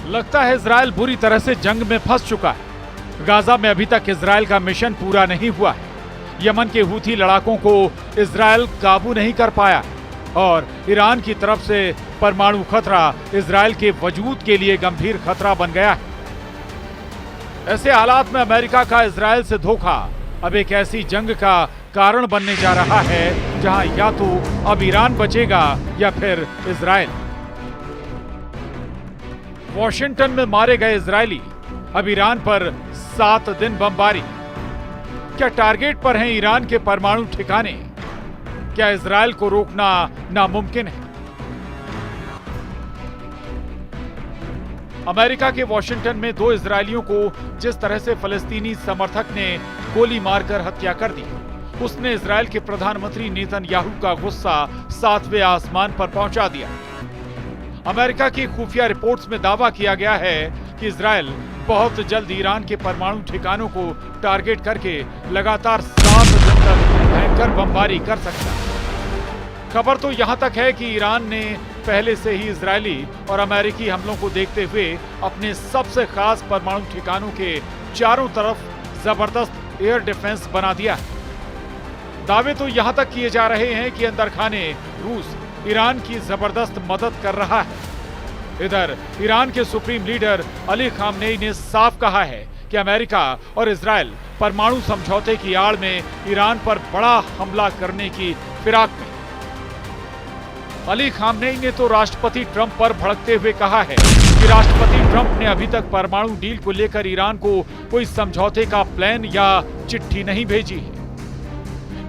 लगता है इजराइल बुरी तरह से जंग में फंस चुका है। गाजा में अभी तक इजराइल का मिशन पूरा नहीं हुआ है। यमन के हूथी लड़ाकों को इजराइल काबू नहीं कर पाया और ईरान की तरफ से परमाणु खतरा इजराइल के वजूद के लिए गंभीर खतरा बन गया है। ऐसे हालात में अमेरिका का इजराइल से धोखा अब एक ऐसी जंग का कारण बनने जा रहा है जहां या तो अब ईरान बचेगा या फिर इजराइल। वॉशिंगटन में मारे गए इजरायली अब ईरान पर 7 दिन बमबारी। क्या टारगेट पर हैं ईरान के परमाणु ठिकाने? क्या इजराइल को रोकना नामुमकिन है? अमेरिका के वॉशिंगटन में 2 इजरायलियों को जिस तरह से फलस्तीनी समर्थक ने गोली मारकर हत्या कर दी, उसने इजराइल के प्रधानमंत्री नेतन्याहू का गुस्सा 7वें आसमान पर पहुंचा दिया। अमेरिका की खुफिया रिपोर्ट्स में दावा किया गया है कि इजराइल बहुत जल्द ईरान के परमाणु ठिकानों को टारगेट करके लगातार 7 दिन तक भयंकर बमबारी कर सकता है। खबर तो यहां तक है कि ईरान ने पहले से ही इजरायली और अमेरिकी हमलों को देखते हुए अपने सबसे खास परमाणु ठिकानों के चारों तरफ जबरदस्त एयर डिफेंस बना दिया है। दावे तो यहां तक किए जा रहे हैं कि अंदर खाने रूस ईरान की जबरदस्त मदद कर रहा है। इधर ईरान के सुप्रीम लीडर अली खामनेई ने साफ कहा है कि अमेरिका और इजराइल परमाणु समझौते की आड़ में ईरान पर बड़ा हमला करने की फिराक में। अली खामनेई ने तो राष्ट्रपति ट्रंप पर भड़कते हुए कहा है कि राष्ट्रपति ट्रंप ने अभी तक परमाणु डील को लेकर ईरान को कोई समझौते का प्लान या चिट्ठी नहीं भेजी है।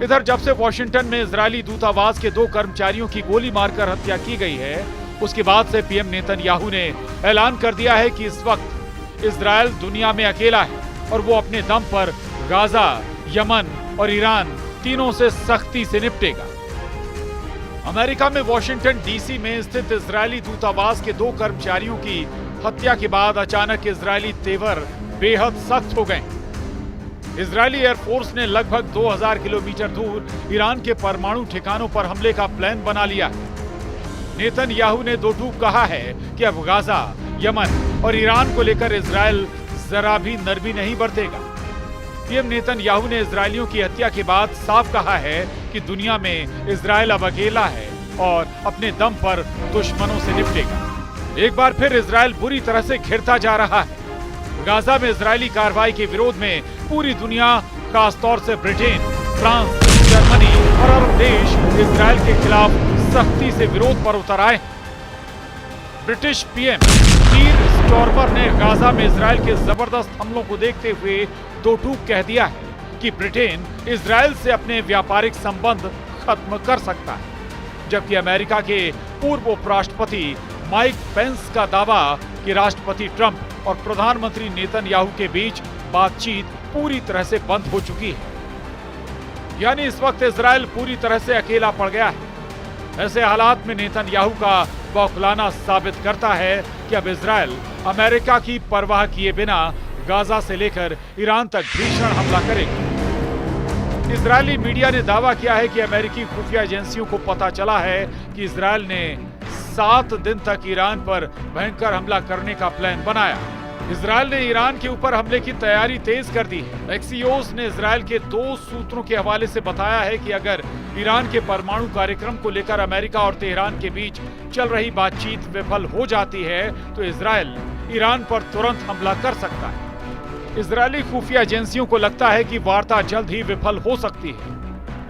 इधर जब से वॉशिंगटन में इजरायली दूतावास के 2 कर्मचारियों की गोली मारकर हत्या की गई है, उसके बाद से पीएम नेतन्याहू ने ऐलान कर दिया है कि इस वक्त इजराइल दुनिया में अकेला है और वो अपने दम पर गाजा, यमन और ईरान तीनों से सख्ती से निपटेगा। अमेरिका में वॉशिंगटन डीसी में स्थित इजरायली दूतावास के 2 कर्मचारियों की हत्या के बाद अचानक इजरायली तेवर बेहद सख्त हो गए। इजरायली एयरफोर्स ने लगभग 2000 किलोमीटर दूर ईरान के परमाणु ठिकानों पर हमले का प्लान बना लिया है। नेतन्याहू ने दो टूक कहा है कि अब गाजा, यमन और ईरान को लेकर इजराइल जरा भी नरमी नहीं बरतेगा। पीएम नेतन्याहू ने इजरायलियों की हत्या के बाद साफ कहा है कि दुनिया में इजराइल अब अकेला है और अपने दम पर दुश्मनों से निपटेगा। एक बार फिर इजराइल बुरी तरह से घिरता जा रहा है। गाजा में इजरायली कार्रवाई के विरोध में पूरी दुनिया, खासतौर से ब्रिटेन, फ्रांस, जर्मनी और अरब देश इजराइल के खिलाफ सख्ती से विरोध पर उतर आए। ब्रिटिश पीएम कीर स्टारमर ने गाजा में इजराइल के जबरदस्त हमलों को देखते हुए दो टूक कह दिया है कि ब्रिटेन इजराइल से अपने व्यापारिक संबंध खत्म कर सकता है, जबकि अमेरिका के पूर्व उपराष्ट्रपति माइक पेंस का दावा कि राष्ट्रपति ट्रंप और प्रधानमंत्री नेतन्याहू के बीच बातचीत पूरी तरह से बंद हो चुकी है। यानी इस वक्त इजराइल पूरी तरह से अकेला पड़ गया है। ऐसे हालात में नेतन्याहू का बौखलाना साबित करता है कि अब इजराइल अमेरिका की परवाह किए बिना गाजा से लेकर ईरान तक भीषण हमला करेगा। इजरायली मीडिया ने दावा किया है कि अमेरिकी खुफिया एजेंसियों को पता चला है कि इजराइल ने 7 दिन तक ईरान पर भयंकर हमला करने का प्लान बनाया। इजराइल ने ईरान के ऊपर हमले की तैयारी तेज कर दी है। एक्सियोस ने इजराइल के 2 सूत्रों के हवाले से बताया है कि अगर ईरान के परमाणु कार्यक्रम को लेकर अमेरिका और तेहरान के बीच चल रही बातचीत विफल हो जाती है तो इजराइल ईरान पर तुरंत हमला कर सकता है। इजरायली खुफिया एजेंसियों को लगता है कि वार्ता जल्द ही विफल हो सकती है।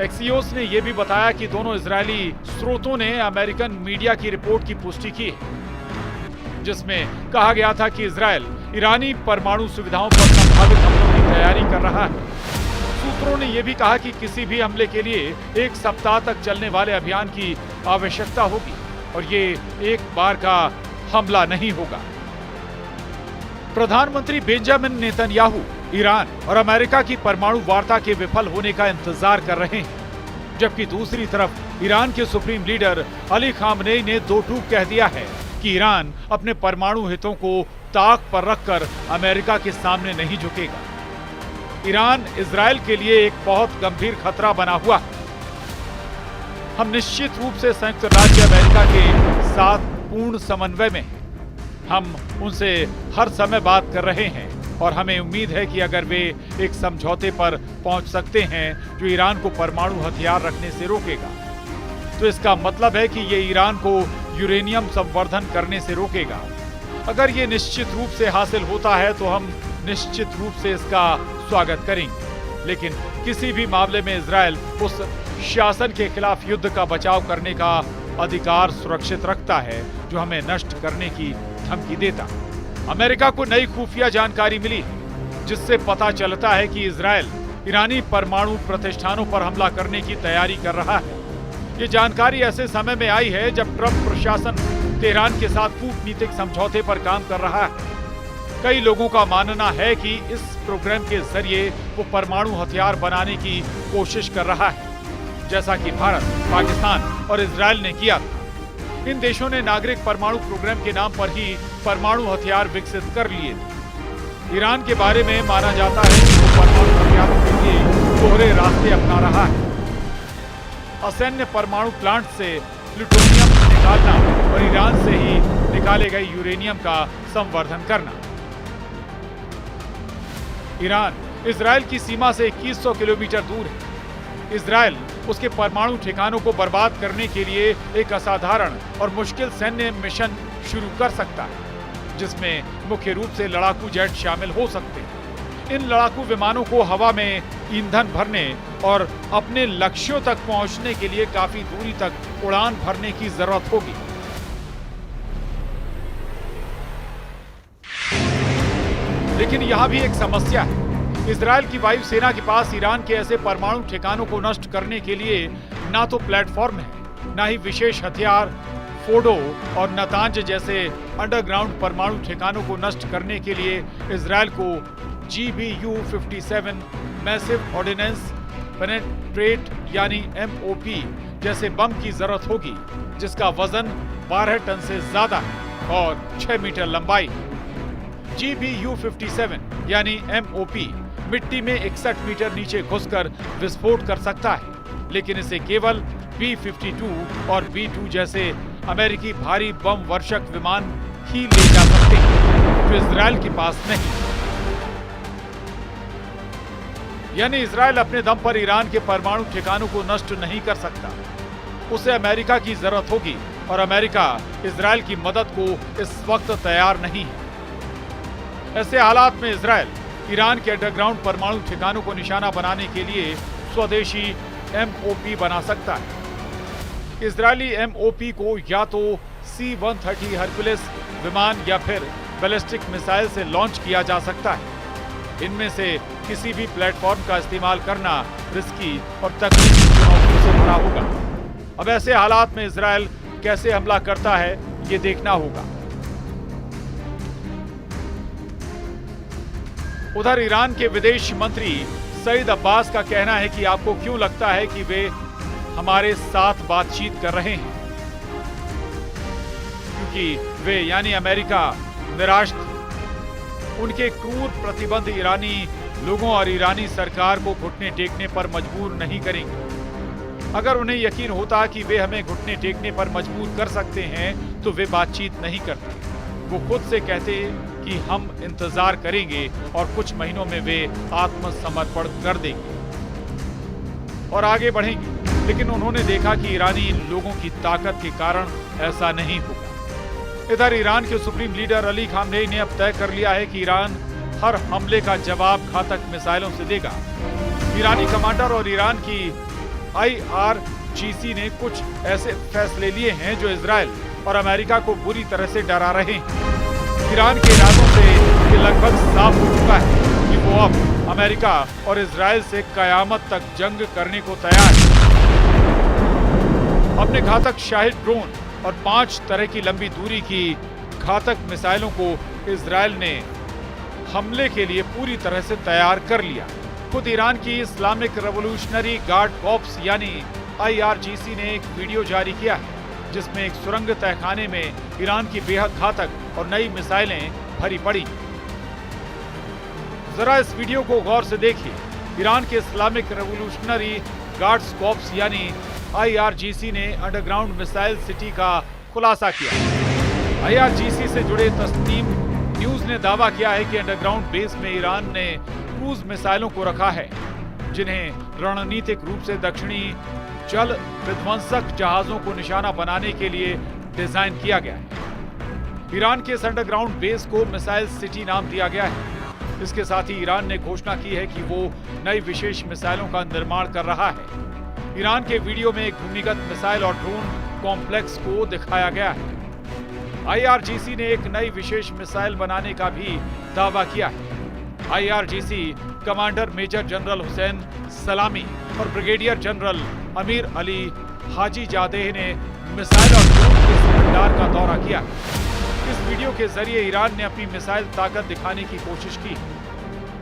एक्सियोस ने यह भी बताया कि दोनों इजरायली स्रोतों ने अमेरिकन मीडिया की रिपोर्ट की पुष्टि की है, जिसमें कहा गया था कि इजराइल ईरानी परमाणु सुविधाओं पर संभावित हमलों की तैयारी कर रहा है। सूत्रों ने यह भी कहा कि किसी भी हमले के लिए 1 सप्ताह तक चलने वाले अभियान की आवश्यकता होगी और ये एक बार का हमला नहीं होगा। प्रधानमंत्री बेंजामिन नेतन्याहू ईरान और अमेरिका की परमाणु वार्ता के विफल होने का इंतजार कर रहे हैं, जबकि दूसरी तरफ ईरान के सुप्रीम लीडर अली खामनेई ने दो टूक कह दिया है कि ईरान अपने परमाणु हितों को ताक पर रखकर अमेरिका के सामने नहीं झुकेगा। ईरान इजराइल के लिए एक बहुत गंभीर खतरा बना हुआ है। हम निश्चित रूप से संयुक्त राज्य अमेरिका के साथ पूर्ण समन्वय में हैं। हम उनसे हर समय बात कर रहे हैं और हमें उम्मीद है कि अगर वे एक समझौते पर पहुंच सकते हैं जो ईरान को परमाणु हथियार रखने से रोकेगा, तो इसका मतलब है कि ये ईरान को यूरेनियम संवर्धन करने से रोकेगा। अगर ये निश्चित रूप से हासिल होता है तो हम निश्चित रूप से इसका स्वागत करेंगे, लेकिन किसी भी मामले में इजराइल उस शासन के खिलाफ युद्ध का बचाव करने का अधिकार सुरक्षित रखता है जो हमें नष्ट करने की धमकी देता। अमेरिका को नई खुफिया जानकारी मिली है जिससे पता चलता है कि इजराइल ईरानी परमाणु प्रतिष्ठानों पर हमला करने की तैयारी कर रहा है। ये जानकारी ऐसे समय में आई है जब ट्रंप प्रशासन तेहरान के साथ कूटनीतिक समझौते पर काम कर रहा है। कई लोगों का मानना है कि इस प्रोग्राम के जरिए वो परमाणु हथियार बनाने की कोशिश कर रहा है, जैसा कि भारत, पाकिस्तान और इजराइल ने किया था। इन देशों ने नागरिक परमाणु प्रोग्राम के नाम पर ही परमाणु हथियार विकसित कर लिए थे। ईरान के बारे में माना जाता है कि वो परमाणु हथियारों के लिए दोहरे रास्ते अपना रहा है। असैन्य परमाणु प्लांट से प्लूटोनियम निकालना और ईरान से ही निकाले गए यूरेनियम का संवर्धन करना। ईरान इजराइल की सीमा से 2100 किलोमीटर दूर है। इजराइल उसके परमाणु ठिकानों को बर्बाद करने के लिए एक असाधारण और मुश्किल सैन्य मिशन शुरू कर सकता है, जिसमें मुख्य रूप से लड़ाकू जेट शामिल हो सकते हैं। इन लड़ाकू विमानों को हवा में ईंधन भरने और अपने लक्ष्यों तक पहुंचने के लिए काफी दूरी तक उड़ान भरने की जरूरत होगी। लेकिन यहां भी एक समस्या है। इजराइल की वायुसेना के पास ईरान के ऐसे परमाणु ठिकानों को नष्ट करने के लिए ना तो प्लेटफॉर्म है, ना ही विशेष हथियार, फोडो और नतांज जैसे अंडरग्राउंड परमाणु ठिकानों को नष्ट करने के लिए इजराइल को GBU-57 मैसिव ऑर्डिनेंस पेनेट्रेट यानी MOP जैसे बम की जरूरत होगी, जिसका वजन 12 टन से ज्यादा है और 6 मीटर लंबाई। GBU-57 यानी MOP मिट्टी में 61 मीटर नीचे घुसकर विस्फोट कर सकता है, लेकिन इसे केवल B-52 और B-2 जैसे अमेरिकी भारी बम वर्षक विमान ही ले जा सकते हैं, जो इजराइल के पास नहीं। यानी इजराइल अपने दम पर ईरान के परमाणु ठिकानों को नष्ट नहीं कर सकता। उसे अमेरिका की जरूरत होगी और अमेरिका इजराइल की मदद को इस वक्त तैयार नहीं है। ऐसे हालात में इजराइल ईरान के अंडरग्राउंड परमाणु ठिकानों को निशाना बनाने के लिए स्वदेशी MOP बना सकता है। इजरायली MOP को या तो C-130 हरकुलिस विमान या फिर बैलिस्टिक मिसाइल से लॉन्च किया जा सकता है। इनमें से किसी भी प्लेटफॉर्म का इस्तेमाल करना रिस्की और तकनीकी चुनौतियों से भरा होगा। अब ऐसे हालात में इजराइल कैसे हमला करता है, ये देखना होगा। उधर ईरान के विदेश मंत्री सईद अब्बास का कहना है कि आपको क्यों लगता है कि वे हमारे साथ बातचीत कर रहे हैं, क्योंकि वे यानी अमेरिका निराश थे। उनके क्रूर प्रतिबंध ईरानी लोगों और ईरानी सरकार को घुटने टेकने पर मजबूर नहीं करेंगे। अगर उन्हें यकीन होता कि वे हमें घुटने टेकने पर मजबूर कर सकते हैं तो वे बातचीत नहीं करते। वो खुद से कहते कि हम इंतजार करेंगे और कुछ महीनों में वे आत्मसमर्पण कर देंगे और आगे बढ़ेंगे। लेकिन उन्होंने देखा कि ईरानी लोगों की ताकत के कारण ऐसा नहीं होगा। इधर ईरान के सुप्रीम लीडर अली खामनेई ने अब तय कर लिया है कि ईरान हर हमले का जवाब घातक मिसाइलों से देगा। ईरानी कमांडर और ईरान की IRGC ने कुछ ऐसे फैसले लिए हैं जो इजराइल और अमेरिका को बुरी तरह से डरा रहे हैं। ईरान के इरादों से ये लगभग साफ हो चुका है कि वो अब अमेरिका और इजराइल से कयामत तक जंग करने को तैयार है। अपने घातक शाहिद ड्रोन और 5 तरह की लंबी दूरी की घातक मिसाइलों को इजराइल ने हमले के लिए पूरी तरह से तैयार कर लिया। खुद ईरान की इस्लामिक रेवोल्यूशनरी गार्ड कॉर्प्स यानी IRGC ने एक वीडियो जारी किया है जिसमें एक सुरंग तहखाने में ईरान की बेहद घातक और नई मिसाइलें भरी पड़ी। जरा इस वीडियो को गौर से देखिए। ईरान के इस्लामिक रेवोल्यूशनरी गार्ड्स कॉर्प्स यानी IRGC ने अंडरग्राउंड मिसाइल सिटी का खुलासा किया। IRGC से जुड़े तस्नीम न्यूज ने दावा किया है कि अंडरग्राउंड बेस में ईरान ने क्रूज मिसाइलों को रखा है, जिन्हें रणनीतिक रूप से दक्षिणी जल विध्वंसक जहाजों को निशाना बनाने के लिए डिजाइन किया गया है। ईरान के इस अंडरग्राउंड बेस को मिसाइल सिटी नाम दिया गया है। इसके साथ ही ईरान ने घोषणा की है कि वो नई विशेष मिसाइलों का निर्माण कर रहा है। ईरान के वीडियो में एक भूमिगत मिसाइल और ड्रोन कॉम्प्लेक्स को दिखाया गया है। IRGC ने एक नई विशेष मिसाइल बनाने का भी दावा किया है। IRGC commander major general Hossein Salami और brigadier general Amir Ali Hajizadeh ने मिसाइल और ड्रोन के इस भंडार का दौरा किया। इस वीडियो के जरिए ईरान ने अपनी मिसाइल ताकत दिखाने की कोशिश की।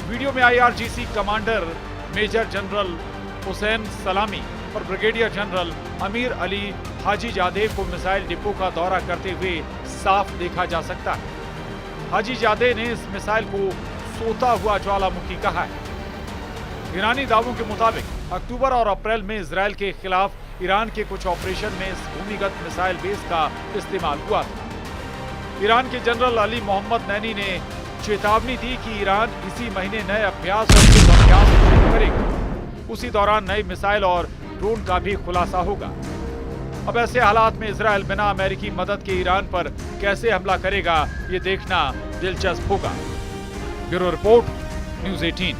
वीडियो में IRGC commander major general Hossein Salami और brigadier general Amir Ali Hajizadeh को मिसाइल डिपो का दौरा करते हुए साफ देखा जा सकता है। हाजीजादेह ने इस मिसाइल को सोता हुआ ज्वालामुखी कहा है। ईरानी दावों के मुताबिक अक्टूबर और अप्रैल में इजरायल के खिलाफ ईरान के कुछ ऑपरेशन में इस भूमिगत मिसाइल बेस का इस्तेमाल हुआ था। ईरान के जनरल अली मोहम्मद नैनी ने चेतावनी दी कि ईरान इसी महीने नए अभ्यास और युद्धाभ्यास शुरू करेगा। उसी दौरान नई मिसाइल और ड्रोन का भी खुलासा होगा। अब ऐसे हालात में इजरायल बिना अमेरिकी मदद के ईरान पर कैसे हमला करेगा, ये देखना दिलचस्प होगा। Bureau report, news 18।